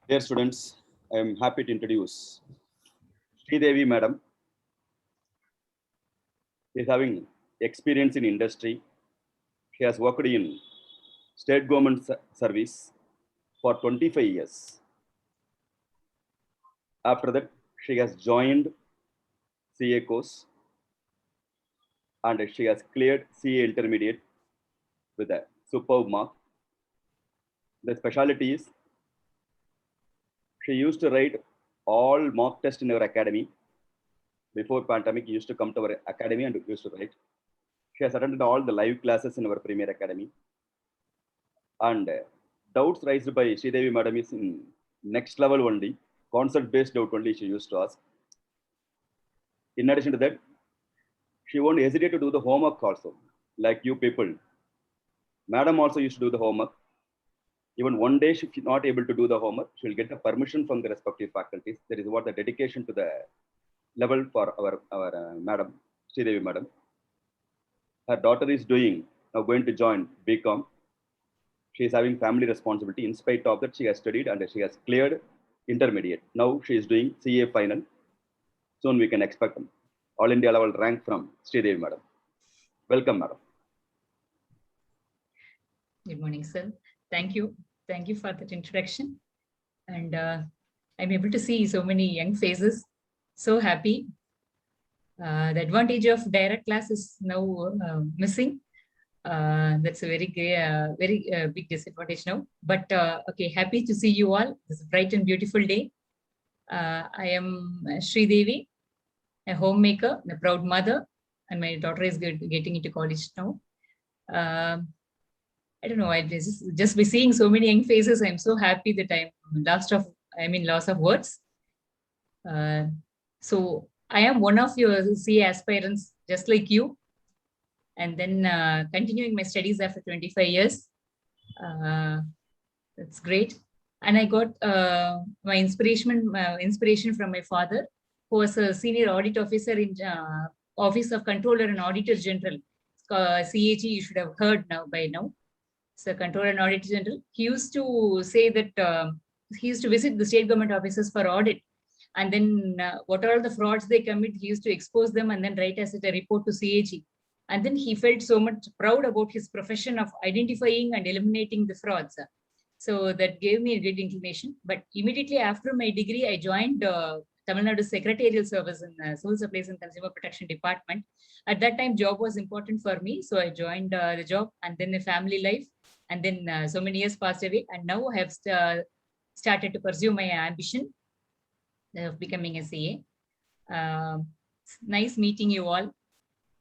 Dear students, I am happy to introduce Sridevi Madam. She is having experience in industry. She has worked in state government service for 25 years. After that, she has joined CA course and she has cleared CA intermediate with a superb mark. The specialty is she used to write all mock tests in our academy. Before pandemic, used to come to our academy and used to write. She has attended all the live classes in our Premier Academy. And doubts raised by Sridevi Madam is in next level only. Concept-based doubt only she used to ask. In addition to that, she won't hesitate to do the homework also, like you people. Madam also used to do the homework. Even one day she is not able to do the homework, she will get a permission from the respective faculties. That is what the dedication to the level for our Madam, Sridevi Madam. Her daughter is now going to join BCom. She is having family responsibility. In spite of that, she has studied and she has cleared intermediate. Now she is doing CA final. Soon we can expect all India level rank from Sridevi Madam. Welcome, Madam. Good morning, sir. Thank you. Thank you for that introduction. And I'm able to see so many young faces. So happy. The advantage of direct class is now missing. That's a very big disadvantage now. But okay, happy to see you all. This is a bright and beautiful day. I am Sridevi, a homemaker, a proud mother, and my daughter is getting into college now. I don't know. I just by seeing so many young faces, I'm so happy that I'm loss of words. So I am one of your CA aspirants, just like you. And then continuing my studies after 25 years. That's great. And I got my inspiration from my father, who was a senior audit officer in Office of Controller and Auditor General. CAG, you should have heard by now. So Controller and Auditor General. He used to say that he used to visit the state government offices for audit. And then what are the frauds they commit, he used to expose them and then write as a report to CAG. And then he felt so much proud about his profession of identifying and eliminating the frauds. So that gave me a great inclination. But immediately after my degree, I joined Tamil Nadu Secretarial Service in Civil Supplies and Consumer Protection Department. At that time, job was important for me. So I joined the job and then the family life. And then so many years passed away. And now I have started to pursue my ambition of becoming a CA. Nice meeting you all.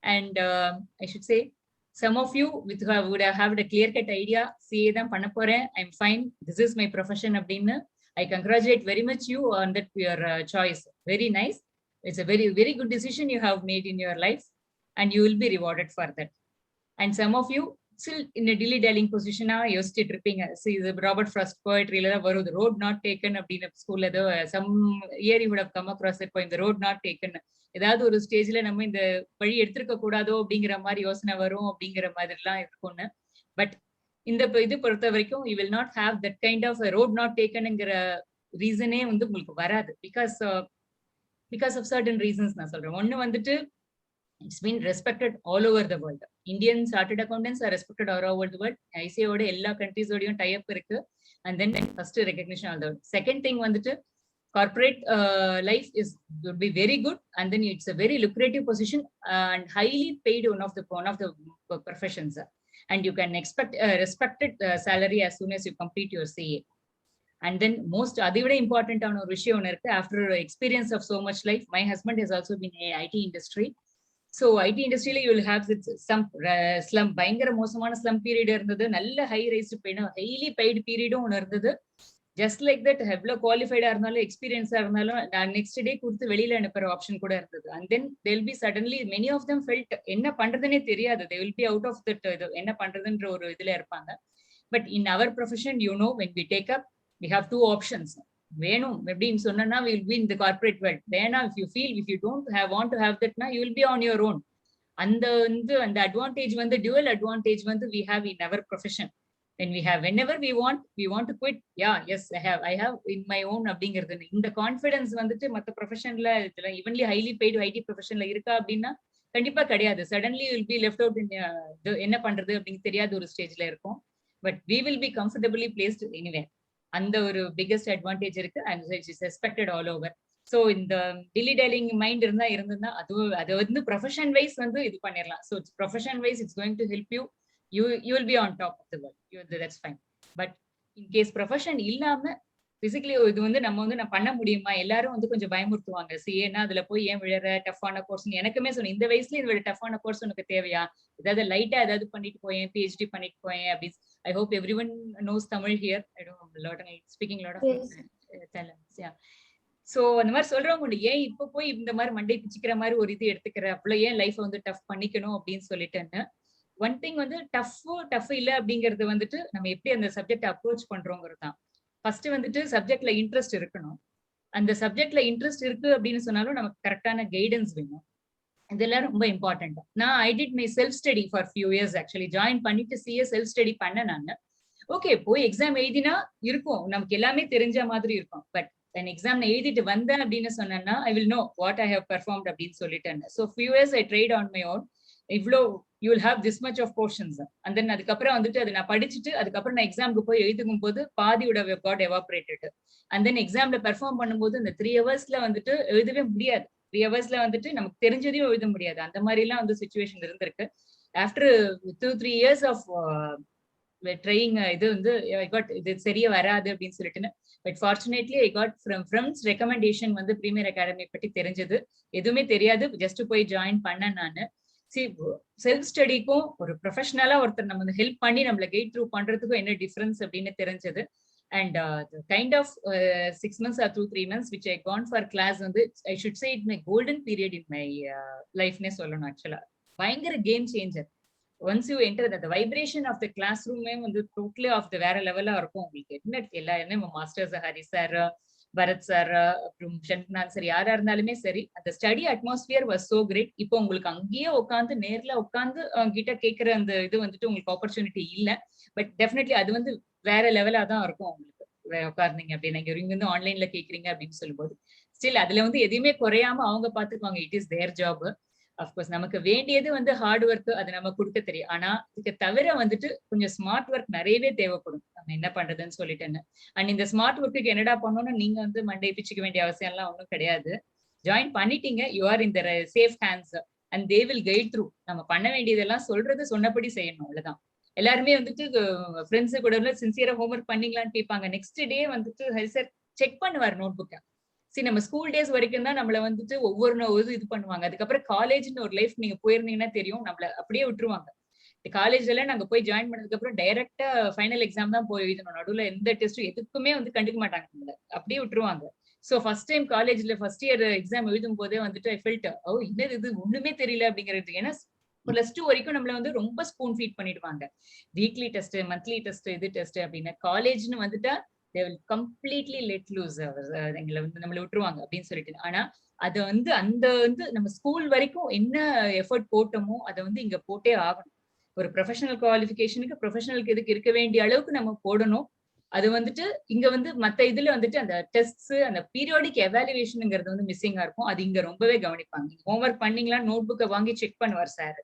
And I should say, some of you would have had a clear-cut idea, CA dhan panna poren, I'm fine, this is my profession abdinnu. I congratulate very much you on that your choice. Very nice. It's a very, very good decision you have made in your life, and you will be rewarded for that. And some of you still in a dilly-dallying position, you're still tripping. See, the Robert Frost poetry, the road not taken up in school. Some year you would have come across that point, the road not taken. ஏதாவது ஒரு ஸ்டேஜ்ல நம்ம இந்த வழி எடுத்திருக்க கூடாதோ அப்படிங்கிற மாதிரி யோசனை வரும் அப்படிங்கிற மாதிரிலாம் இருக்கும்னு. பட் இந்த இது பொறுத்த வரைக்கும் you will not have that kind of road not டேக்கனுங்கிற ரீசனே உங்களுக்கு வராது. பிகாஸ் ஆஃப் சர்டன் ரீசன்ஸ் நான் சொல்றேன். ஒன்னு வந்துட்டு it's been respected all over the world. Indian chartered accountants are respected all over the world. ICA oda ella countries odiyum tie up irukku. And then first recognition all the world. Second thing vandu corporate life would be very good, and then it's a very lucrative position and highly paid one of the professions, and you can expect a respected salary as soon as you complete your CA. And then most adivide important on vishayam irukku. After experience of so much life, my husband has also been in IT industry. So IT industry you will have some slum, பயங்கர மோசமான slum period இருந்தது, நல்ல high raised paid, highly paid period ஒன்று இருந்தது. Just like that, எவ்வளோ குவாலிஃபைடா இருந்தாலும் எக்ஸ்பீரியன்ஸா இருந்தாலும் நெக்ஸ்ட் டே கொடுத்து வெளியில அனுப்புற ஆப்ஷன் கூட இருந்தது. And then they'll be suddenly, many of them felt என்ன பண்றதுன்னே தெரியாது. They will be out of that என்ன பண்றதுன்ற ஒரு இதுல இருப்பாங்க. But in our profession, when we take up, we have two options. வேணும் எப்படின்னு சொன்னா we will be in the corporate world. வேணாம், if you don't want to have that, you will be on your own. அந்த advantage dual advantage we have in our profession. whenever we want to quit. Yeah, yes, I have in my own அப்படிங்கிறது. இந்த confidence வந்துட்டு மத்த ப்ரொஃபஷன்ல இதுல evenly highly paid ID ப்ரொஃபஷன்ல இருக்கா அப்படின்னா கண்டிப்பா கிடையாது. Suddenly will be left out in என்ன பண்றது அப்படின்னு தெரியாத ஒரு ஸ்டேஜ்ல இருக்கும். But we will be comfortably placed anywhere. அந்த ஒரு பிக்கெஸ்ட் அட்வான்டேஜ் இருக்கு and it is respected all over. So இந்த டிலி டெய்லிங் மைண்ட் இருந்ததுன்னா அது வந்து ப்ரொஃபஷன் வைஸ் வந்து இது பண்ணிடலாம். So profession wise it's going to help you. you will be on top of the world. That's fine. But in case profession இல்லாம physically இது வந்து நான் பண்ண முடியுமா? எல்லாரும் வந்து கொஞ்சம் பயமுறுத்துவாங்க. சிஏன்னா அதுல போய் ஏன் விழற டஃப்பான கோர்ஸ். எனக்குமே சொன்னேன், இந்த வயசுல இது டஃப்பான கோர்ஸ் உனக்கு தேவையா? ஏதாவது லைட்டா ஏதாவது பண்ணிட்டு போயேன், பிஹெச்டி பண்ணிட்டு போயேன் அப்படின்னு. I hope every one knows Tamil here. I don't speaking lot of talents. Yeah. So அந்த மாதிரி சொல்றவங்க ஏன் இப்ப போய் இந்த மாதிரி மண்டை பிச்சுக்கிற மாதிரி ஒரு இது எடுத்துக்கிற, அவ்வளவு ஏன் லைஃப் வந்து டஃப் பண்ணிக்கணும் அப்படின்னு சொல்லிட்டேன்னு. ஒன் திங் வந்து டஃப் இல்ல அப்படிங்கறது வந்துட்டு நம்ம எப்படி அந்த சப்ஜெக்ட் அப்ரோச் பண்றோங்கிறது தான். ஃபர்ஸ்ட் வந்துட்டு சப்ஜெக்ட்ல இன்ட்ரெஸ்ட் இருக்கணும். அந்த சப்ஜெக்ட்ல இன்ட்ரெஸ்ட் இருக்கு அப்படின்னு சொன்னாலும் நமக்கு கரெக்டான கைடன்ஸ் வேணும். இதெல்லாம் ரொம்ப இம்பார்ட்டன்ட். நான் I did my self study for few years. Actually join பண்ணிட்டு சிஏ செல்ஃப் ஸ்டடி பண்ண நான். ஓகே, போய் எக்ஸாம் எழுதினா இருக்கும், நமக்கு எல்லாமே தெரிஞ்ச மாதிரி இருக்கும். பட் எக்ஸாம் நான் எழுதிட்டு வந்தேன் அப்படின்னு சொன்னேன்னா I will know what I have performed அப்படின்னு சொல்லிட்டேன். So few years I tried on my own. இவ்வளோ you will have this much of portions. And then அதுக்கப்புறம் வந்துட்டு அதை நான் படிச்சுட்டு அதுக்கப்புறம் நான் எக்ஸாமுக்கு போய் எழுதுக்கும் போது பாதியோட காட் எவாபரேட்டட். அண்ட் தென் எக்ஸாம்ல பெர்ஃபார்ம் பண்ணும்போது இந்த 3 ஹவர்ஸ்ல வந்துட்டு எழுதவே முடியாது. 3 ஹவர்ஸ்ல வந்துட்டு நமக்கு தெரிஞ்சதையும் எழுத முடியாது. அந்த மாதிரி எல்லாம் வந்து சிச்சுவேஷன் இருந்திருக்கு. ஆஃப்டர் 2-3 இயர்ஸ் ஆஃப் ட்ரையிங் இது வந்து ஐ காட் இது சரியா வராது அப்படின்னு சொல்லிட்டு. But fortunately I got friends recommendation வந்து பிரீமியர் அகாடமி பற்றி தெரிஞ்சது. எதுவுமே தெரியாது, ஜஸ்ட் போய் ஜாயின் பண்ணேன் நான். செல்ஃப் ஸ்டடிக்கும் ஒரு ப்ரொஃபஷனலா ஒருத்தர் நம்ம ஹெல்ப் பண்ணி நம்மள கைட் த்ரூ பண்றதுக்கும் என்ன டிஃபரன்ஸ் அப்படின்னு தெரிஞ்சது. And kind of 6 months or 2-3 months which I gone for class வந்து I should say it my golden period in my லைஃப்னே சொல்லணும். ஆக்சுவலா பயங்கர game changer. Once you enter the vibration of the classroom வந்து totally of the வேற லெவலா இருக்கும். உங்களுக்கு என்ன masters Hari sir, Bharath sir, அப்புறம் சண்முகநாத் சார், யாரா இருந்தாலுமே சரி, அந்த study atmosphere was so great. இப்போ உங்களுக்கு அங்கேயே உட்காந்து நேர்ல உட்காந்து கிட்ட கேட்கிற அந்த இது வந்துட்டு உங்களுக்கு ஆப்பர்ச்சுனிட்டி இல்ல. பட் டெஃபினெட்லி அது வந்து வேற லெவலா தான் இருக்கும் உங்களுக்கு உட்கார்ந்தீங்க அப்படின்னா. இங்க வந்து ஆன்லைன்ல கேக்குறீங்க அப்படின்னு சொல்லும்போது ஸ்டில் அதுல வந்து எதையுமே குறையாம அவங்க பாத்துக்குவாங்க. It is their job. Of course நமக்கு வேண்டியது வந்து ஹார்ட் ஒர்க், அது நம்ம கொடுக்க தெரியும். ஆனா இதுக்கு தவிர வந்துட்டு கொஞ்சம் ஸ்மார்ட் ஒர்க் நிறையவே தேவைப்படும். நம்ம என்ன பண்றதுன்னு சொல்லிட்டேன்னு. அண்ட் இந்த ஸ்மார்ட் ஒர்க்குக்கு என்னடா பண்ணணும்னு நீங்க வந்து மண்டை பிச்சுக்க வேண்டிய அவசியம் எல்லாம் ஒன்றும் கிடையாது. ஜாயின் பண்ணிட்டீங்க, you are in the safe hands and they will guide through. நம்ம பண்ண வேண்டியதெல்லாம் சொல்றது சொன்னபடி செய்யணும், அவ்வளவுதான். எல்லாருமே வந்துட்டு ஃப்ரெண்ட்ஸு கூட சின்சியரா ஹோம்ஒர்க் பண்ணீங்களான்னு கேட்பாங்க. நெக்ஸ்ட் டே வந்துட்டு ஹரி சார் செக் பண்ணுவார் நோட் புக்கை. சரி, நம்ம ஸ்கூல் டேஸ் வரைக்கும் தான் நம்மள வந்துட்டு ஒவ்வொரு இது பண்ணுவாங்க. அதுக்கப்புறம் காலேஜ்னு ஒரு லைஃப் நீங்க போயிருந்தீங்கன்னா தெரியும், நம்மள அப்படியே விட்டுருவாங்க. காலேஜ்ல நாங்க போய் ஜாயின் பண்ணதுக்கு அப்புறம் டைரக்டா ஃபைனல் எக்ஸாம் தான் போய் எழுதணும். நடுவுல எந்த டெஸ்ட்டும் எதுக்குமே வந்து கண்டுக்க மாட்டாங்க, நம்மள அப்படியே விட்டுருவாங்க. சோ ஃபர்ஸ்ட் டைம் காலேஜ்ல ஃபர்ஸ்ட் இயர் எக்ஸாம் எழுதும் போதே வந்துட்டு ஐ ஃபெல்ட் என்னது இது ஒண்ணுமே தெரியல அப்படிங்கிறது. ஏன்னா +2 வரைக்கும் நம்மள வந்து ரொம்ப ஸ்பூன் ஃபீட் பண்ணிடுவாங்க. வீக்லி டெஸ்ட், மந்த்லி டெஸ்ட், இது டெஸ்ட் அப்படின்னு. காலேஜ்னு வந்துட்டா they will completely let loose. எங்களை வந்து நம்மள விட்டுருவாங்க அப்படின்னு சொல்லிட்டு. ஆனா அதை வந்து அந்த வந்து நம்ம ஸ்கூல் வரைக்கும் என்ன எஃபர்ட் போட்டோமோ அதை வந்து இங்க போட்டே ஆகணும். ஒரு ப்ரொஃபஷனல் குவாலிஃபிகேஷனுக்கு ப்ரொஃபஷனலுக்கு இதுக்கு இருக்க வேண்டிய அளவுக்கு நம்ம போடணும். அது வந்துட்டு இங்க வந்து மத்த இதுல வந்துட்டு அந்த டெஸ்ட், அந்த பீரியாடிக் எவாலுவேஷனுங்கிறது வந்து மிஸ்ஸிங்கா இருக்கும். அது இங்க ரொம்பவே கவனிப்பாங்க. ஹோம்ஒர்க் பண்ணீங்களா நோட் புக்கை வாங்கி செக் பண்ணுவார் சார்.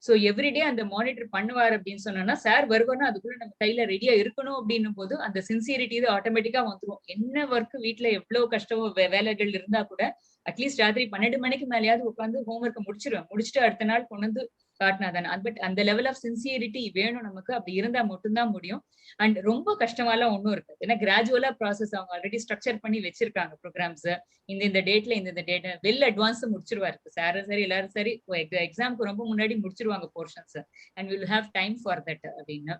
சோ எவ்ரிடே அந்த மானிட்டர் பண்ணுவார் அப்படின்னு சொன்னா சார் வருவார்னா அதுக்குள்ள நம்ம கையில ரெடியா இருக்கணும் அப்படின்னும் போது அந்த சின்சியரிட்டி இது ஆட்டோமேட்டிக்கா வந்துடும். என்ன ஒர்க் வீட்டுல எவ்வளவு கஷ்டமோ வேலைகள் இருந்தா கூட அட்லீஸ்ட் ராத்திரி 12 மணிக்கு மேலேயாவது உட்காந்து ஹோம்ஒர்க் முடிச்சுட்டு அடுத்த நாள் கொண்டு வந்து காட்டினாதானே. பட் அந்த லெவல் ஆஃப் சின்சியரிட்டி வேணும் நமக்கு. அப்படி இருந்தா மட்டும்தான் முடியும். அண்ட் ரொம்ப கஷ்டமாலாம் ஒன்றும் இருக்கு. ஏன்னா கிராஜுவலா ப்ராசஸ் அவங்க ஆல்ரெடி ஸ்ட்ரக்சர் பண்ணி வச்சிருக்காங்க ப்ரோக்ராம்ஸ். இந்த டேட்ல இந்த டேட் வெல் அட்வான்ஸ் முடிச்சிருவாரு சார். சரி, எல்லாரும் சரி, எக்ஸாம்க்கு ரொம்ப முன்னாடி முடிச்சிருவாங்க portions. And will have time for that அப்படின்னு.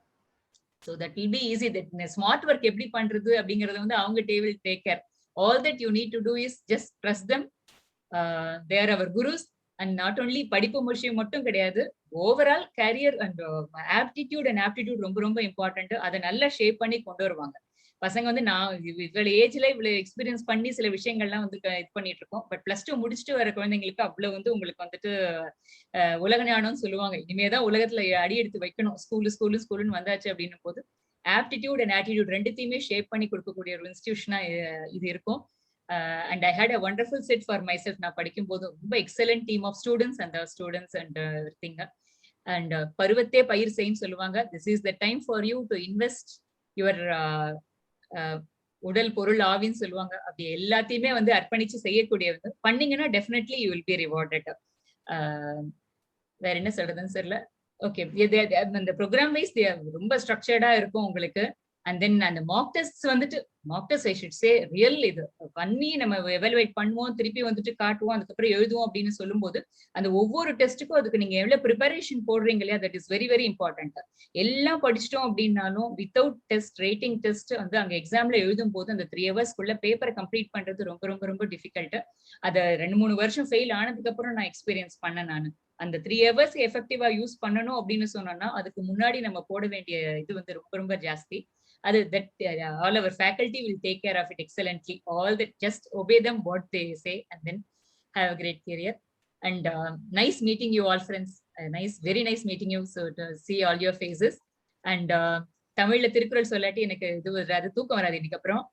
So that will be easy. That smart work எப்படி பண்றது அப்படிங்கறது வந்து அவங்க will take care. All that you need to do is just trust them. They are our gurus. And not only படிப்பு விஷயம் மட்டும் கிடையாது, overall career and aptitude and aptitude ரொம்ப ரொம்ப இம்பார்ட்டன்ட். அதை நல்லா ஷேப் பண்ணி கொண்டு வருவாங்க பசங்க. வந்து நான் இவ்வளவு ஏஜ்ல இவ்வளவு எக்ஸ்பீரியன்ஸ் பண்ணி சில விஷயங்கள்லாம் வந்து இது பண்ணிட்டு இருக்கோம். பட் +2 முடிச்சுட்டு வர குழந்தைங்களுக்கு அவ்வளவு வந்து உங்களுக்கு வந்துட்டு உலக ஞானம்னு சொல்லுவாங்க. இனிமேதான் உலகத்துல அடி எடுத்து வைக்கணும். ஸ்கூலுன்னு வந்தாச்சு அப்படின்னும் போது ஆப்டிடியூட் அண்ட் ஆட்டிடியூட் ரெண்டுத்தையுமே ஷேப் பண்ணி கொடுக்கக்கூடிய ஒரு இன்ஸ்டிடியூஷனா இது இருக்கும். And I had a wonderful set for myself. நான் படிக்கும் போது ரொம்ப excellent team of students and students and everything. And பருவத்தே பயிர் செய்யும் சொல்லுவாங்க. This is the time for you to invest your உடல் பொருள் ஆவின்னு சொல்லுவாங்க. அப்படி எல்லாத்தையுமே வந்து அர்ப்பணிச்சு செய்யக்கூடியது பண்ணீங்கன்னா definitely you will B rewarded. வேற என்ன சொல்றதுன்னு தெரியல. ஓகே, அந்த ப்ரோக்ராம் வைஸ் ரொம்ப ஸ்ட்ரக்சர்டா இருக்கும் உங்களுக்கு. அண்ட் தென் அந்த மாக் டெஸ்ட் வந்துட்டு Mach test I should say real இது பண்ணி நம்ம எவாலுவேட் பண்ணுவோம், திருப்பி வந்துட்டு காட்டுவோம், அதுக்கப்புறம் எழுதுவோம் அப்படின்னு சொல்லும்போது அந்த ஒவ்வொரு டெஸ்ட்டுக்கும் அதுக்கு நீங்க எவ்வளவு ப்ரிப்பரேஷன் போடுறீங்க இல்லையா, that is very very important. எல்லாம் படிச்சிட்டோம் அப்படின்னாலும் வித்தவுட் டெஸ்ட், ரேட்டிங் டெஸ்ட் வந்து அங்க எக்ஸாம்ல எழுதும் போது அந்த 3 ஹவர்ஸ்க்குள்ள பேப்பரை கம்ப்ளீட் பண்றது ரொம்ப ரொம்ப ரொம்ப டிஃபிகல்ட். அதை 2-3 வருஷம் ஃபெயில் ஆனதுக்கு அப்புறம் நான் எக்ஸ்பீரியன்ஸ் பண்ணேன். நான் அந்த 3 ஹவர்ஸ் எஃபெக்டிவா யூஸ் பண்ணணும் அப்படின்னு சொன்னோம்னா அதுக்கு முன்னாடி நம்ம போட வேண்டிய இது வந்து ரொம்ப ரொம்ப ஜாஸ்தி. அது that all our faculty will take care of it excellently. All that, just obey them what they say and then have a great career. And nice meeting you all, friends. Very nice meeting you. So to see all your faces. And தமிழ்ல திருக்குறள் சொல்லாட்டி எனக்கு இது வராது, தூக்கம் வராது இன்னைக்கு. அப்புறம்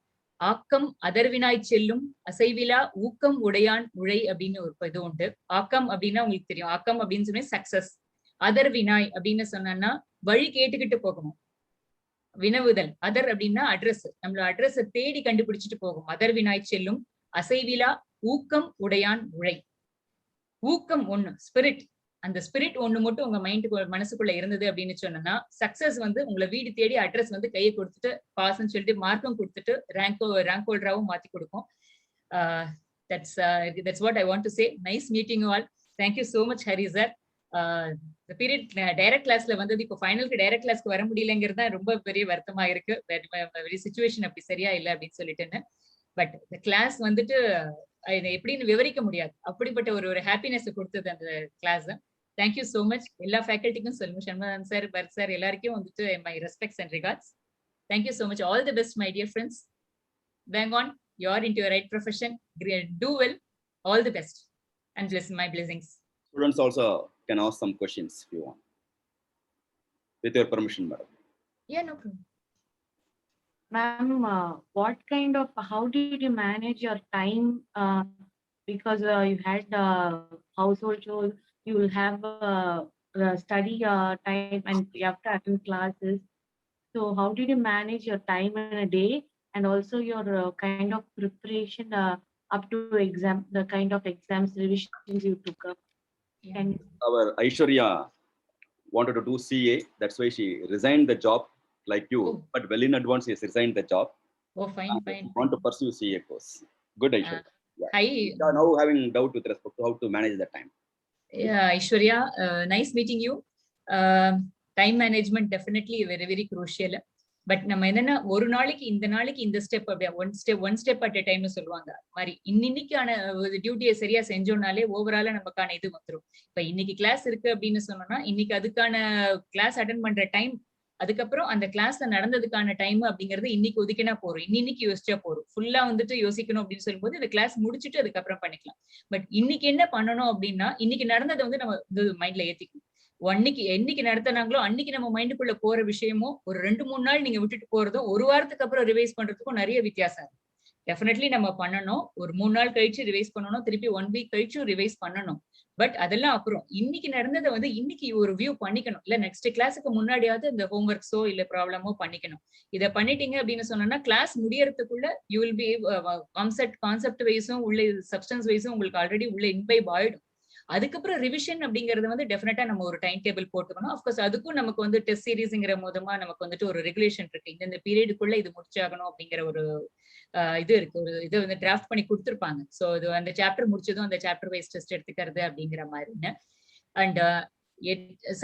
ஆக்கம் அதர்வினாய் செல்லும் அசைவிலா ஊக்கம் உடையான் உழை அப்படின்னு ஒரு இது உண்டு. ஆக்கம் அப்படின்னா உங்களுக்கு தெரியும், ஆக்கம் அப்படின்னு சொன்னா சக்சஸ். அதர்வினாய் அப்படின்னு சொன்னா வழி கேட்டுக்கிட்டு போகணும், வினவுதல். அதர் அப்படின்னா அட்ரஸ், நம்மளோட அட்ரஸ் தேடி கண்டுபிடிச்சிட்டு போகும். அதர் வினாய் செல்லும் அசைவிலா ஊக்கம் உடையான் உழை. ஊக்கம் ஒண்ணு, ஸ்பிரிட். அந்த ஸ்பிரிட் ஒண்ணு மட்டும் உங்க மைண்டுக்கு மனசுக்குள்ள இருந்தது அப்படின்னு சொன்னா சக்சஸ் வந்து உங்களை வீடு தேடி அட்ரஸ் வந்து கையை கொடுத்துட்டு பாஸ்ன்னு சொல்லிட்டு மார்க்கும் கொடுத்துட்டு ரேங்க் ஹோல்டராவும் மாத்தி கொடுக்கும். that's what I want to say. Nice meeting you all. Thank you so much, Hari sir. இந்த பீரியட் டைரக்ட் கிளாஸ்ல வந்தது இப்போ ஃபைனலுக்கு டைரக்ட் கிளாஸ்க்கு வர முடியலங்கிறது ரொம்ப பெரிய வருத்தமா இருக்கு. வெரி சிச்சுவேஷன் அப்படி சரியா இல்லை அப்படின்னு சொல்லிட்டுன்னு. பட் இந்த கிளாஸ் வந்துட்டு எப்படின்னு விவரிக்க முடியாது, அப்படிப்பட்ட ஒரு ஹாப்பினஸ் கொடுத்தது அந்த கிளாஸ். Thank you so much. எல்லா ஃபேக்கல்ட்டிக்கும் சொல்லுங்க, சண்முகன் சார், பரத் சார் எல்லாருக்கும் வந்துட்டு my respects and regards. Thank you so much. All the best my dear friends. Bang on, you are into your right profession. Do well. All the best and my blessings. Students also can ask some questions if you want. With your permission, madam. Yeah, no problem. Ma'am, what kind of, how did you manage your time? Because you had household chores, you will have study time and you have to attend classes. So how did you manage your time in a day, and also your kind of preparation up to exam, the kind of exams revisions you took up? Yeah. Our Aishwarya wanted to do CA, that's why she resigned the job like you. Oh. But well in advance she has resigned the job. Oh, fine, fine. Want to pursue CA course. Good, Aishwarya. Yeah. Hi. You are now having doubt with respect to how to manage the time. Yeah, Aishwarya, nice meeting you. Time management definitely very very crucial. But நம்ம என்னன்னா ஒரு நாளைக்கு இந்த step அப்படியே one step at a டைம்னு சொல்லுவாங்க மாதிரி. இன்னைக்கான டியூட்டியை சரியா செஞ்சோம்னாலே ஓவராலா நமக்கான இது வந்துடும். இப்ப இன்னைக்கு கிளாஸ் இருக்கு அப்படின்னு சொன்னோம்னா இன்னைக்கு அதுக்கான கிளாஸ் அட்டென்ட் பண்ற டைம், அதுக்கப்புறம் அந்த கிளாஸ்ல நடந்ததுக்கான டைம் அப்படிங்கிறது இன்னைக்கு ஒதுக்கினா போறோம், இன்னைக்கு யோசிச்சா போறோம். ஃபுல்லா வந்துட்டு யோசிக்கணும் அப்படின்னு சொல்லும்போது இந்த கிளாஸ் முடிச்சுட்டு அதுக்கப்புறம் பண்ணிக்கலாம். பட் இன்னைக்கு என்ன பண்ணணும் அப்படின்னா இன்னைக்கு நடந்ததை வந்து நம்ம மைண்ட்ல ஏத்திக்கணும். என்னைக்கு நடத்தினாங்களோ அன்னைக்கு நம்ம மைண்டுக்குள்ள போற விஷயமும் ஒரு 2-3 நாள் நீங்க விட்டுட்டு போறதும் ஒரு வாரத்துக்கு அப்புறம் ரிவைஸ் பண்றதுக்கும் நிறைய வித்தியாசம் இருக்கு. டெஃபினெட்லி நம்ம பண்ணணும். ஒரு 3 நாள் கழிச்சு ரிவைஸ் பண்ணணும், திருப்பி 1 வீக் கழிச்சு ரிவைஸ் பண்ணணும். பட் அதெல்லாம் அப்புறம் இன்னைக்கு நடந்ததை வந்து இன்னைக்கு ஒரு வியூ பண்ணிக்கணும். இல்ல நெக்ஸ்ட் கிளாஸுக்கு முன்னாடியாவது இந்த ஹோம்ஒர்க்ஸோ இல்ல ப்ராப்ளமோ பண்ணிக்கணும். இதை பண்ணிட்டீங்க அப்படின்னு சொன்னா கிளாஸ் முடியறதுக்குள்ள யூ வில் பி கான்செப்ட் வைஸும் உள்ள சப்ஸ்டன்ஸ் வைஸும் உங்களுக்கு ஆல்ரெடி உள்ள இன்பைப் ஆயிடும். அதுக்கப்புறம் ரிவிஷன் அப்படிங்கறது வந்து டெஃபினட்டா நம்ம ஒரு டைம் டேபிள் போட்டுக்கணும். அஃப்கோர்ஸ் அதுக்கும் நமக்கு வந்து டெஸ்ட் சீரீஸ்ங்கிற மூலமா நமக்கு வந்துட்டு ஒரு ரெகுலேஷன் இருக்கு. இந்த பீரியடுக்குள்ள இது முடிச்சாகணும் அப்படிங்கிற ஒரு இது இருக்கு. ஒரு இது வந்து டிராஃப்ட் பண்ணி கொடுத்துருப்பாங்க. ஸோ இது அந்த சாப்டர் முடிச்சதும் அந்த சாப்டர் வைஸ் டெஸ்ட் எடுத்துக்கிறது அப்படிங்கிற மாதிரின்னு. And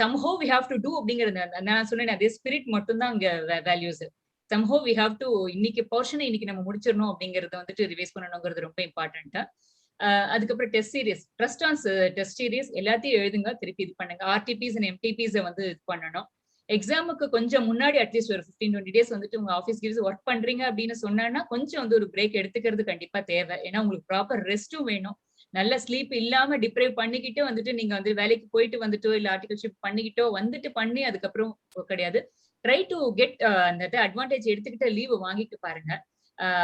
somehow we have to do அப்படிங்கிறது நான் சொன்னேன், அதே ஸ்பிரிட் மட்டும் தான் அங்க values. somehow we have to இன்னைக்கு போர்ஷனை இன்னைக்கு நம்ம முடிச்சிடணும் அப்படிங்கறத வந்துட்டு ரிவைஸ் பண்ணணுங்கிறது ரொம்ப இம்பார்ட்டன்ட்டா. அதுக்கப்புறம் test series, trust an test series எல்லாத்தையும் எழுதுங்க, திருப்பி இது பண்ணுங்க. ஆர்டிபிஸ் அண்ட் எம்டிபிஸ் வந்து இது பண்ணணும். எக்ஸாமுக்கு கொஞ்சம் முன்னாடி அட்லீஸ்ட் ஒரு 15-20 டேஸ் வந்துட்டு உங்க ஆஃபீஸ் கிவ்ஸ் ஒர்க் பண்றீங்க அப்படின்னு சொன்னா கொஞ்சம் வந்து ஒரு பிரேக் எடுத்துக்கிறது கண்டிப்பா தேவை. ஏன்னா உங்களுக்கு ப்ராப்பர் ரெஸ்ட்டும் வேணும். நல்ல ஸ்லீப் இல்லாம டிப்ரைவ் பண்ணிக்கிட்டு வந்துட்டு நீங்க வந்து வேலைக்கு போயிட்டு வந்துட்டோ இல்ல ஆர்டிகல்ஷிப் பண்ணிக்கிட்டோ வந்துட்டு பண்ணி அதுக்கப்புறம் கிடையாது. ட்ரை டு கெட் அந்த அட்வான்டேஜ் எடுத்துக்கிட்ட லீவ் வாங்கிட்டு பாருங்க.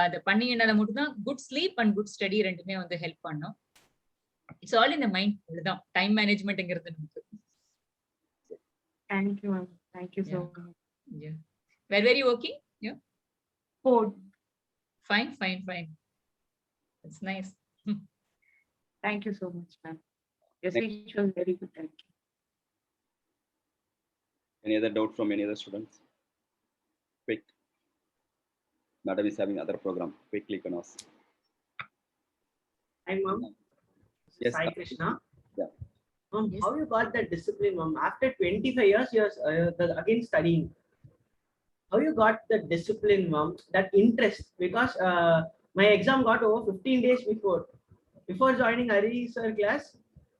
அதை பண்ணீங்கன்னா மட்டும் தான் good sleep and good study ரெண்டுமே வந்து ஹெல்ப் பண்ணும். It's all in the mind. அதுதான் டைம் மேனேஜ்மெண்ட்ங்கிறது நமக்கு. Thank you, ma'am. Thank you so much. Yeah. Where were you working? Yeah. Ford. Fine. It's nice. Thank you so much, ma'am. Your speech was very good. Thank you. Any other doubt from any other students? Quick. Madam is having other program. Quickly can ask. Hi, ma'am. Yes, Sai ma'am. Krishna. Yeah. Ma'am, Yes. how you got that discipline, ma'am? After 25 years, you're again studying. How you got that discipline, ma'am? That interest? Because my exam got over 15 days before. Before joining Hari sir class,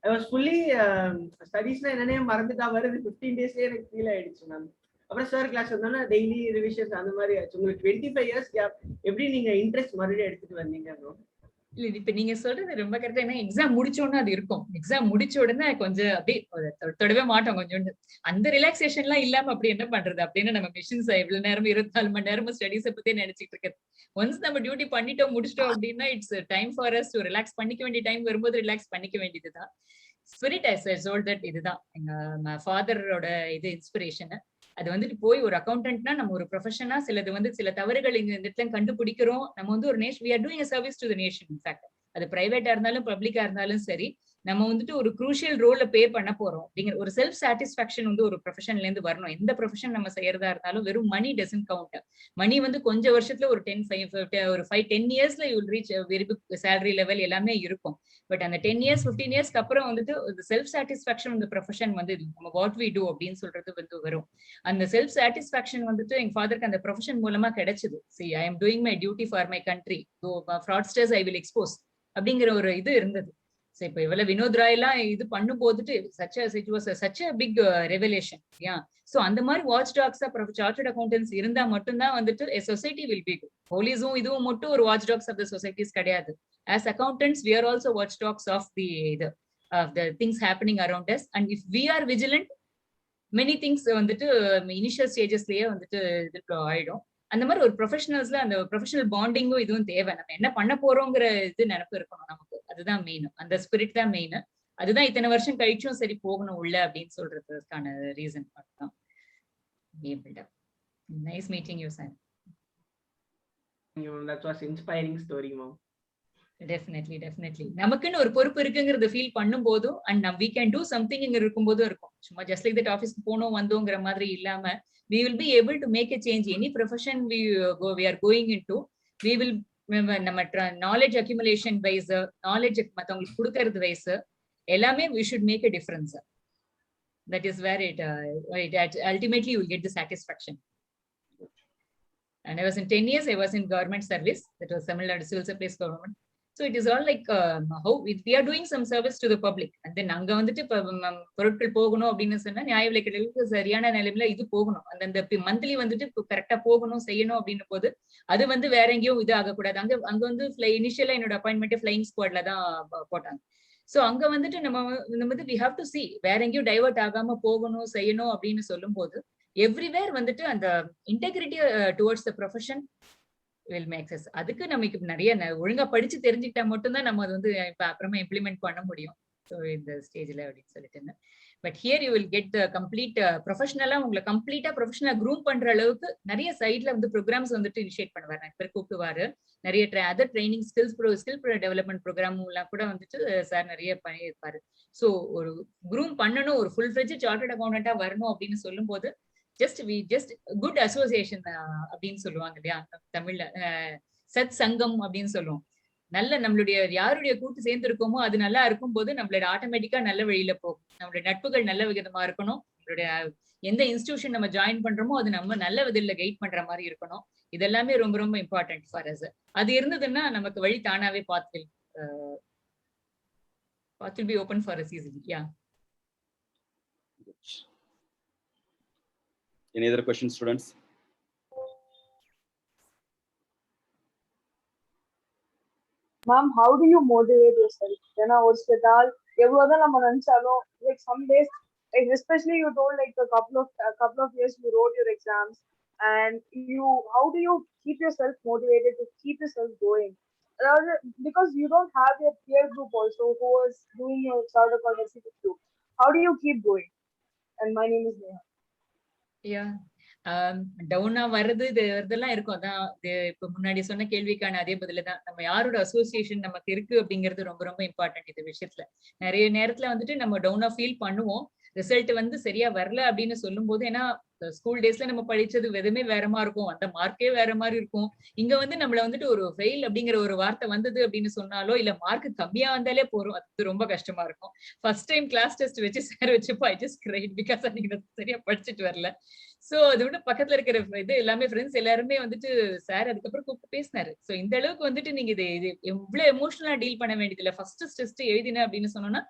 I was fully studies na enna marandita varudhu 15 days la enak feel aidichu, ma'am. அப்புறம் sir class வந்தோன்னா daily revisions அந்த மாதிரி ஆச்சு. உங்களுக்கு 25 years gap எப்படி நீங்க interest மறுபடியும் எடுத்துட்டு வந்தீங்க ப்ரோ? இல்ல இப்ப நீங்க சொல்றது ரொம்ப கரெக்டா. ஏன்னா எக்ஸாம் முடிச்ச உடனே அது இருக்கும். எக்ஸாம் முடிச்ச உடனே கொஞ்சம் அப்படியே தொடவே மாட்டோம் கொஞ்சோண்டு. அந்த ரிலாக்ஸேஷன் எல்லாம் இல்லாம அப்படி என்ன பண்றது அப்படின்னு நம்ம மிஷின்ஸ் இவ்வளவு நேரம் 24 மணி நேரமும் ஸ்டடிஸை பத்தியே நினைச்சிட்டு இருக்கிறது. ஒன்ஸ் நம்ம டியூட்டி பண்ணிட்டோம் முடிச்சிட்டோம் அப்படின்னா it's time for us to relax பண்ணிக்க வேண்டிய டைம் வரும்போது ரிலாக்ஸ் பண்ணிக்க வேண்டியதுதான். Spirit I sold that. இதுதான் எங்க ஃபாதரோட இது இன்ஸ்பிரேஷன். அது வந்துட்டு போய் ஒரு அக்கௌண்டன்ட்னா நம்ம ஒரு ப்ரொஃபஷனா சிலது வந்து சில தவறுகள் இந்த இடத்துல கண்டுபிடிக்கிறோம். நம்ம வந்து ஒரு nation, we are doing a service to the nation. in fact அது பிரைவேட்டா இருந்தாலும் பப்ளிக்கா இருந்தாலும் சரி, நம்ம வந்துட்டு ஒரு குரூஷியல் ரோல பே பண்ண போறோம் அப்படிங்கிற ஒரு செல்ஃப் சாட்டிஸ்பாக்சன் வந்து ஒரு ப்ரொஃபஷன்ல இருந்து வரணும். எந்த ப்ரொஃபஷன் நம்ம செய்யறதா இருந்தாலும் வெறும் மணி டசன்ட் கவுண்ட். மணி வந்து கொஞ்சம் வருஷத்துல ஒரு 10 இயர்ஸ்ல you will reach very big salary level எல்லாமே இருக்கும். பட் அந்த 10 இயர்ஸ் 15 இயர்ஸ்க்கு அப்புறம் வந்துட்டு செல்ஃப் சாட்டிஸ்பாக்சன் இந்த ப்ரொஃபஷன் வந்து நம்ம வாட் வி டூ அப்படின்னு சொல்றது வந்து வரும். அந்த செல்ஃப் சாட்டிஸ்பாக்சன் வந்துட்டு எங்க ஃபாதருக்கு அந்த ப்ரொஃபஷன் மூலமா கிடைச்சது. See, I am doing my duty for my country. So fraudsters I will expose அப்படிங்கிற ஒரு இது இருந்தது. ஸோ இப்போ இவ்வளவு வினோத் ராய் எல்லாம் இது பண்ணும் போதுட்டு such a big revelation. Yeah. So அந்த மாதிரி வாட்ச் டாக்ஸா சார்ட்டர்ட் அக்கௌண்டன்ஸ் இருந்தா மட்டும்தான் வந்துட்டு a society will be good. போலீஸும் இதுவும் மட்டும் ஒரு watch dogs of the societies கிடையாது. As accountants we are also watchdogs of the things happening around us, and if we are vigilant many things வந்துட்டு initial ஸ்டேஜஸ்லயே வந்துட்டு இது ஆயிடும். அந்த மாதிரி ஒரு ப்ரொஃபஷனல்ஸ்ல அந்த ப்ரொஃபஷனல் பாண்டிங்கும் இதுவும் தேவை. நம்ம என்ன பண்ண போறோங்கிற இது நினைப்பு இருக்கணும் நமக்கு. அதுதான் மெயின். அந்த ஸ்பிரிட் தான் மெயின். அதுதான் இத்தனை வருஷம் கழிச்சும் சரி போகணும் உள்ள அப்படின்னு சொல்றதுக்கான ரீசன் தான். Nice meeting you sir. That was inspiring story, ma'am. Definitely நமக்குன்னு ஒரு பொறுப்பு இருக்குங்கிறத ஃபீல் பண்ணும் போதும் and we can do something இங்க இருக்கும் போதும் இருக்கும். சும்மா ஜஸ்ட் லைக் தட் ஆஃபீஸ்க்கு போனோம் வந்தோங்கிற மாதிரி இல்லாம we will be able to make a change. Any profession we are going into, we will நம்ம knowledge accumulation wise, knowledge மத்தவங்களுக்கு கொடுக்கறது wise எல்லாமே we should make a difference. That is where it ultimately you will get the satisfaction. And I was in 10 years I was in government service. That was Tamil Nadu civil supplies government. So it is all like how we are doing some service to the public. And then அங்க வந்துட்டு பொருட்கள் போகணும் அப்படின்னு சொன்னா நியாய விலைக்கடைகளுக்கு சரியான நிலைமையில இது போகணும். அந்த மந்த்லி வந்துட்டு கரெக்டா போகணும் செய்யணும் அப்படின்னு போது அது வந்து வேற எங்கேயும் இது ஆகக்கூடாது. அங்க வந்து இனிஷியலா என்னோட அப்பாயின்மெண்ட் ஃபிளைங் ஸ்குவாட்ல தான் போட்டாங்க. சோ அங்க வந்துட்டு நம்ம வந்து we have to see வேற எங்கேயும் டைவர்ட் ஆகாம போகணும் செய்யணும் அப்படின்னு சொல்லும் போது எவ்ரிவேர் வந்துட்டு அந்த integrity towards the profession will make sense. அதுக்கு நமக்கு நிறைய ஒழுங்கா படிச்சு தெரிஞ்சுக்கிட்டா மட்டும்தான் நம்ம அது வந்து அப்புறமா இம்ப்ளிமெண்ட் பண்ண முடியும். ஸோ இந்த ஸ்டேஜ்ல அப்படின்னு சொல்லிட்டு but here you will get the complete ப்ரொஃபஷனலா உங்களை கம்ப்ளீட்டா ப்ரொஃபஷனலா க்ரூம் பண்ற அளவுக்கு நிறைய சைட்ல வந்து ப்ரோக்ராம்ஸ் வந்துட்டு இனிஷியேட் பண்ணுவார். நிறைய பேர் கூப்பிடுவாரு. நிறைய other training skill development program எல்லாம் கூட வந்துட்டு சார் நிறைய பண்ணியிருப்பாரு. ஸோ ஒரு க்ரூம் பண்ணணும், ஒரு ஃபுல் ஃபிளெட்ஜ் சார்ட்டர்ட் அக்கௌண்டண்டா வரணும் அப்படின்னு சொல்லும் போது just good association அப்படின்னு சொல்லுவாங்க இல்லையா தமிழ்ல, சத் சங்கம் அப்படின்னு சொல்லுவோம். நல்ல நம்மளுடைய யாருடைய கூட்டு சேர்ந்து இருக்கோமோ அது நல்லா இருக்கும் போது நம்மளோட ஆட்டோமேட்டிக்கா நல்ல வழியில போகும். நம்மளுடைய நட்புகள் நல்ல விதமா இருக்கணும். நம்மளுடைய எந்த இன்ஸ்டிடியூஷன் நம்ம ஜாயின் பண்றோமோ அது நம்ம நல்ல விதத்துல கைட் பண்ற மாதிரி இருக்கணும். இதெல்லாமே ரொம்ப ரொம்ப இம்பார்ட்டன்ட் ஃபார் அஸ். அது இருந்ததுன்னா நமக்கு வழி தானாவே path will be open for us easily. Yeah. Any other questions, students? Ma'am, how do you motivate yourself? ஏன்னா ஒரு சில நாள் எவ்வளவுதான் நம்ம நினைச்சாலும் like some days especially you told like a couple of years you wrote your exams, and how do you keep yourself motivated to keep yourself going? Because you don't have your peer group also who is doing your sort of conversation with you. How do you keep going? And my name is Neha. Yeah. டவுனா வர்றது இதெல்லாம் இருக்கும். அதான் இப்ப முன்னாடி சொன்ன கேள்விக்கான அதே பதில தான். நம்ம யாரோட அசோசியேஷன் நமக்கு இருக்கு அப்படிங்கிறது ரொம்ப ரொம்ப இம்பார்ட்டன்ட் இந்த விஷயத்துல. நிறைய நேரத்துல வந்துட்டு நம்ம டவுனா ஃபீல் பண்ணுவோம். ரிசல்ட் வந்து சரியா வரல அப்படின்னு சொல்லும் போது, ஏன்னா ஸ்கூல் டேஸ்ல நம்ம படிச்சது எதுவுமே வேற மாதிரி இருக்கும், அந்த மார்க்கே வேற மாதிரி இருக்கும். இங்க வந்து நம்மள வந்துட்டு ஒரு ஃபெயில் அப்படிங்கிற ஒரு வார்த்தை வந்தது அப்படின்னு சொன்னாலோ, இல்ல மார்க் கம்மியா வந்தாலே போறோம், அது ரொம்ப கஷ்டமா இருக்கும். ஃபர்ஸ்ட் டைம் கிளாஸ் டெஸ்ட் வச்சு சார் வச்சப்போ ஐ ஜஸ்ட் கிரைட் பிகாஸ் அன்னைக்கு சரியா படிச்சுட்டு வரல. சோ அது விட பக்கத்துல இருக்கிற இது எல்லாமே ஃப்ரெண்ட்ஸ் எல்லாருமே வந்துட்டு சார் அதுக்கப்புறம் கூப்பிட்டு பேசினாரு. சோ இந்த அளவுக்கு வந்துட்டு நீங்க இது எவ்வளவு எமோஷனலா டீல் பண்ண வேண்டியது இல்ல. ஃபர்ஸ்ட் டெஸ்ட் எழுதின அப்படின்னு சொன்னோம்னா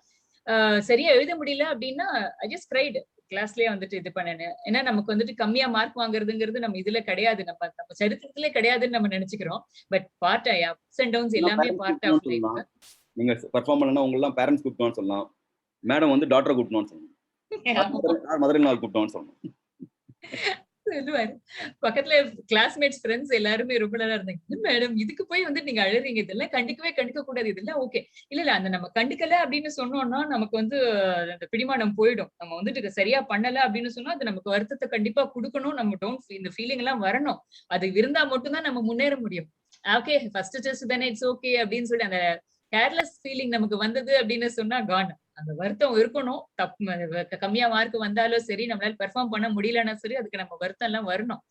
சரியா எழுத முடியல அப்படின்னா ஐ ஜஸ்ட் கிரைட் கிளாஸ்லயே வந்துட்டு இது பண்ணேன்னு. ஏன்னா நமக்கு வந்துட்டு கம்மியா மார்க் வாங்குறதுங்கிறது நம்ம இதுல கிடையாது, நம்ம சரித்திரத்திலே கிடையாதுன்னு நம்ம நினைச்சுக்கிறோம். But part ups and downs எல்லாமே பார்ட் ஆஃப் லைஃப். நீங்க பெர்ஃபார்ம் பண்ணனா உங்க எல்லாம் பேரண்ட்ஸ் கூப்பிட்டோம்னு சொல்லலாம், மேடம் வந்து டாக்டரை கூப்பிட்டோம்னு சொல்லலாம், மதர் நாள் கூப்பிட்டோம்னு சொல்லணும். சொல்லுவாரு பக்கத்துல கிளாஸ்மேட்ஸ் ஃப்ரெண்ட்ஸ் எல்லாருமே ரொம்ப நல்லா இருந்தாங்க. மேடம் இதுக்கு போய் வந்து நீங்க அழுறீங்க, இதெல்லாம் கண்டிக்க கூடாது, இதெல்லாம் ஓகே. இல்ல அந்த நம்ம கண்டுக்கல அப்படின்னு சொன்னோம்னா நமக்கு வந்து அந்த பிடிமானம் போயிடும். நம்ம வந்துட்டு சரியா பண்ணல அப்படின்னு சொன்னா அது நமக்கு வருத்தத்தை கண்டிப்பா கொடுக்கணும். நம்ம டோன்ட் இந்த ஃபீலிங் எல்லாம் வரணும். அது இருந்தா மட்டும்தான் நம்ம முன்னேற முடியும். ஓகே ஃபர்ஸ்ட் டெஸ்ட் தானே இட்ஸ் ஓகே அப்படின்னு சொல்லி அந்த கேர்லெஸ் ஃபீலிங் நமக்கு வந்தது அப்படின்னு சொன்னா கான். அந்த வருத்தம் இருக்கணும். கம்மியா மார்க் வந்தாலும் சரி, நம்மளால பெர்ஃபார்ம் பண்ண முடியலன்னா சரி, அதுக்கு நம்ம வருத்தம் எல்லாம் வரணும்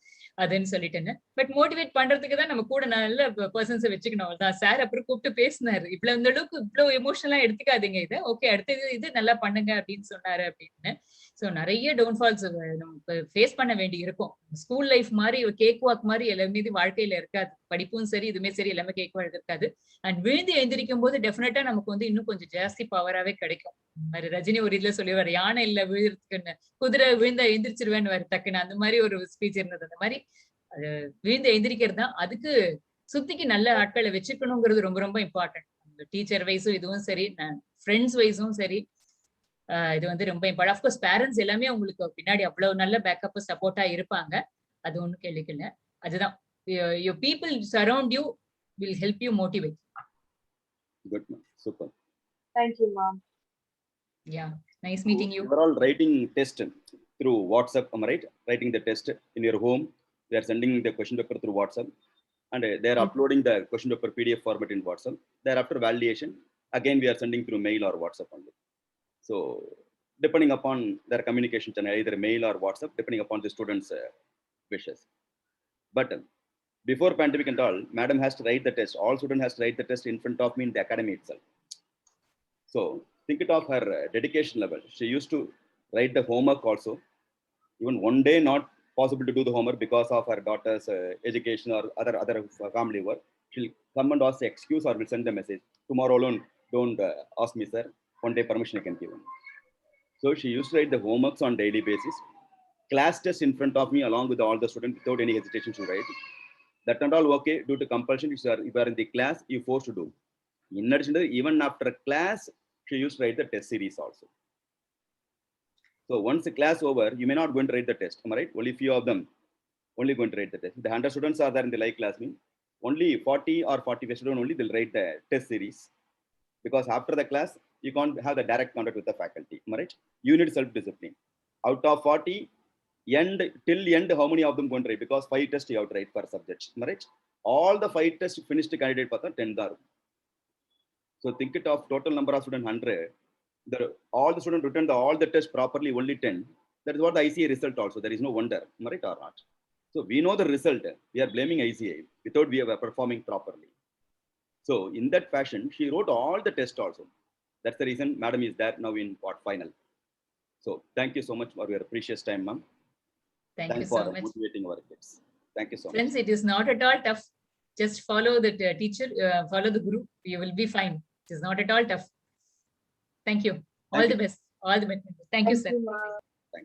அதுன்னு சொல்லிட்டேன்னு. பட் மோட்டிவேட் பண்றதுக்கு தான் நம்ம கூட நல்ல பர்சன்ஸை வச்சுக்கணும். தான் சார் அப்புறம் கூப்பிட்டு பேசினாரு, இவ்வளவு இந்த அளவுக்கு இவ்வளவு எமோஷனலா எடுத்துக்காதீங்க இதை, ஓகே அடுத்தது இது நல்லா பண்ணுங்க அப்படின்னு சொன்னாரு அப்படின்னு. சோ நிறைய டவுன்ஃபால்ஸ் நம்ம ஃபேஸ் பண்ண வேண்டி இருக்கும். ஸ்கூல் லைஃப் மாதிரி கேக் வாக் மாதிரி எல்லாமே வாழ்க்கையில இருக்காது. படிப்பும் சரி இதுவுமே சரி எல்லாமே கேக் வாக் இருக்காது. அண்ட் விழுந்து எழுந்திரிக்கும் போது டெஃபினட்டா நமக்கு வந்து இன்னும் கொஞ்சம் ஜாஸ்தி பவராவே கிடைக்கும். மாதிரி ரஜினி ஒரு இதுல சொல்லுவாரு, யானை இல்ல விழுறதுக்குன்னு, குதிரை விழுந்தா எந்திரிச்சிருவேன்னு வர டக்குன்னு, அந்த மாதிரி ஒரு ஸ்பீச் இருந்தது. அந்த மாதிரி அது விழுந்து எந்திரிக்கிறது தான். அதுக்கு சுத்திக்கு நல்ல ஆட்களை வச்சுக்கணுங்கிறது ரொம்ப ரொம்ப இம்பார்ட்டன்ட். டீச்சர் வைஸும் இதுவும் சரி, ஃப்ரெண்ட்ஸ் வைஸும் சரி, இது வந்து ரொம்ப இம்பார்ட்டன்ட். அஃப்கோர்ஸ் பேரண்ட்ஸ் எல்லாமே உங்களுக்கு பின்னாடி அவ்வளவு நல்ல பேக்கப் சப்போர்ட்டா இருப்பாங்க, அது ஒண்ணும் கேள்விக்கு இல்ல. அதுதான் your people surround you will help you motivate. Good ma'am, super. Thank you ma'am. Yeah, nice meeting you. You are all writing test through WhatsApp, am I right? Writing the test in your home, they are sending the question paper through WhatsApp, and they are uploading the question paper PDF format in WhatsApp. Thereafter validation, again we are sending through mail or WhatsApp only. So depending upon their communication channel, either mail or WhatsApp, depending upon the students' wishes. But before pandemic and all, madam has to write the test. All students has to write the test in front of me in the academy itself. So think it of her dedication level. She used to write the homework also. Even one day not possible to do the homework because of her daughter's education or other family work. She'll come and ask the excuse or will send the message. Tomorrow alone, don't ask me, sir. One day permission I can give. So she used to write the homeworks on daily basis. Class test in front of me along with all the students without any hesitation to write. That and all okay, due to compulsion, if you are in the class, you forced to do. In addition to that, even after class, she used to write the test series also. So once the class over, you may not going to write the test, am I right? Only few of them only going to write the test. The 100 students are there in the live class, only 40 or 45 students only they'll write the test series. Because after the class, you can't have the direct contact with the faculty, am I right? You need self-discipline. Out of 40, till end, how many of them going to write? Because 5 tests you have to write per subject, right? All the 5 tests finished candidate for 10 dar. So think it of total number of students 100. All the students written all the tests properly, only 10. That is what the ICA result also. There is no wonder, right or not? So we know the result. We are blaming ICA without we are performing properly. So in that fashion, she wrote all the tests also. That's the reason madam is there now in final. So thank you so much for your precious time, ma'am. Thank you so much. Motivating our kids. Thank you so much. Friends, it is not at all tough. Just follow the teacher, follow the group. You will be fine. It is not at all tough. Thank you. All the best. All the best. Thank you, sir.